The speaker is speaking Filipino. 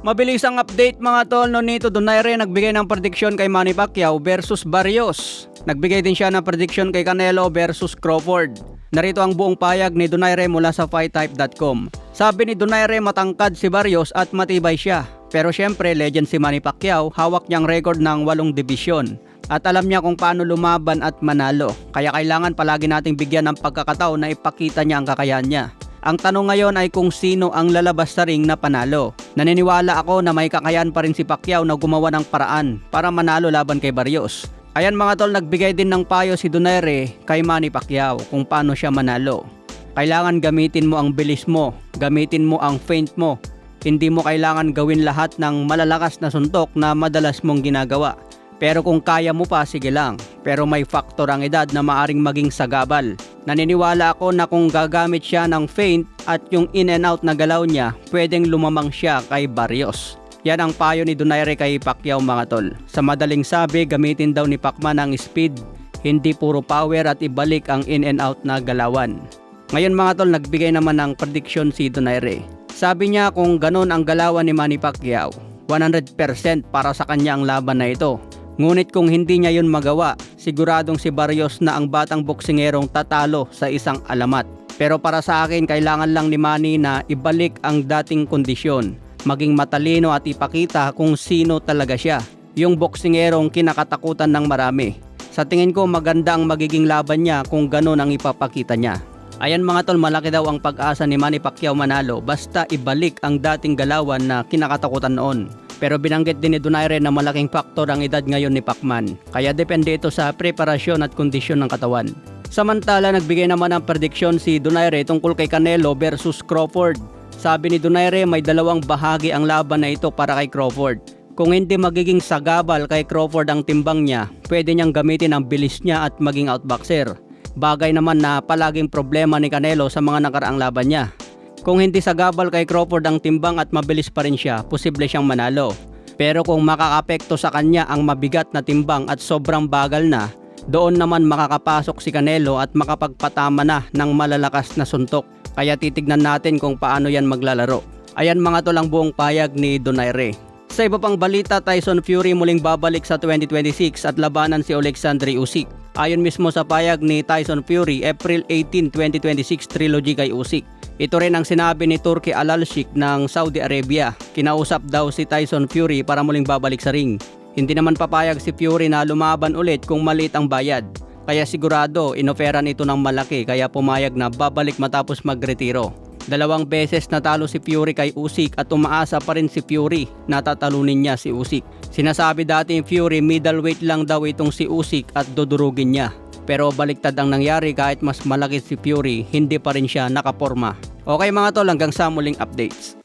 Mabilis ang update mga tol. Nonito Donaire nagbigay ng prediction kay Manny Pacquiao versus Barrios. Nagbigay din siya ng prediction kay Canelo versus Crawford. Narito ang buong payag ni Donaire mula sa fighttype.com. Sabi ni Donaire, matangkad si Barrios at matibay siya. Pero syempre legend si Manny Pacquiao, hawak niyang record ng 8 dibisyon. At alam niya kung paano lumaban at manalo. Kaya kailangan palagi nating bigyan ng pagkakataon na ipakita niya ang kakayahan niya. Ang tanong ngayon ay kung sino ang lalabas sa ring na panalo. Naniniwala ako na may kakayahan pa rin si Pacquiao na gumawa ng paraan para manalo laban kay Barrios. Ayan mga tol, nagbigay din ng payo si Donaire kay Manny Pacquiao kung paano siya manalo. Kailangan gamitin mo ang bilis mo, gamitin mo ang feint mo. Hindi mo kailangan gawin lahat ng malalakas na suntok na madalas mong ginagawa. Pero kung kaya mo pa, sige lang. Pero may faktor ang edad na maaring maging sagabal. Naniniwala ako na kung gagamit siya ng feint at yung in and out na galaw niya, pwedeng lumamang siya kay Barrios. Yan ang payo ni Donaire kay Pacquiao mga tol. Sa madaling sabi, gamitin daw ni Pacman ang speed, hindi puro power at ibalik ang in and out na galawan. Ngayon mga tol, nagbigay naman ng prediction si Donaire. Sabi niya kung ganun ang galawan ni Manny Pacquiao, 100% para sa kanya ang laban na ito. Ngunit kung hindi niya yun magawa, siguradong si Barrios na ang batang boksingerong tatalo sa isang alamat. Pero para sa akin, kailangan lang ni Manny na ibalik ang dating kondisyon, maging matalino at ipakita kung sino talaga siya, yung boksingerong kinakatakutan ng marami. Sa tingin ko maganda ang magiging laban niya kung ganun ang ipapakita niya. Ayan mga tol, malaki daw ang pag-asa ni Manny Pacquiao manalo basta ibalik ang dating galawan na kinakatakutan noon. Pero binanggit din ni Donaire na malaking faktor ang edad ngayon ni Pacman. Kaya depende ito sa preparasyon at kondisyon ng katawan. Samantala, nagbigay naman ng prediction si Donaire tungkol kay Canelo versus Crawford. Sabi ni Donaire, may dalawang bahagi ang laban na ito para kay Crawford. Kung hindi magiging sagabal kay Crawford ang timbang niya, pwede niyang gamitin ang bilis niya at maging outboxer. Bagay naman na palaging problema ni Canelo sa mga nakaraang laban niya. Kung hindi sagabal kay Crawford ang timbang at mabilis pa rin siya, posible siyang manalo. Pero kung makakapekto sa kanya ang mabigat na timbang at sobrang bagal na, doon naman makakapasok si Canelo at makapagpatama na ng malalakas na suntok. Kaya titignan natin kung paano yan maglalaro. Ayan mga tol ang buong payag ni Donaire. Sa iba pang balita, Tyson Fury muling babalik sa 2026 at labanan si Alexander Usyk. Ayon mismo sa payag ni Tyson Fury, April 18, 2026 trilogy kay Usyk. Ito rin ang sinabi ni Turki Al-Sheikh ng Saudi Arabia. Kinausap daw si Tyson Fury para muling babalik sa ring. Hindi naman papayag si Fury na lumaban ulit kung maliit ang bayad. Kaya sigurado inoferan ito ng malaki kaya pumayag na babalik matapos magretiro. 2 beses natalo si Fury kay Usyk at umaasa pa rin si Fury na tatalunin niya si Usyk. Sinasabi dati ni Fury middleweight lang daw itong si Usyk at dudurugin niya. Pero baliktad ang nangyari, kahit mas malaki si Fury, hindi pa rin siya nakaporma. Okay mga tol, hanggang sa muling updates.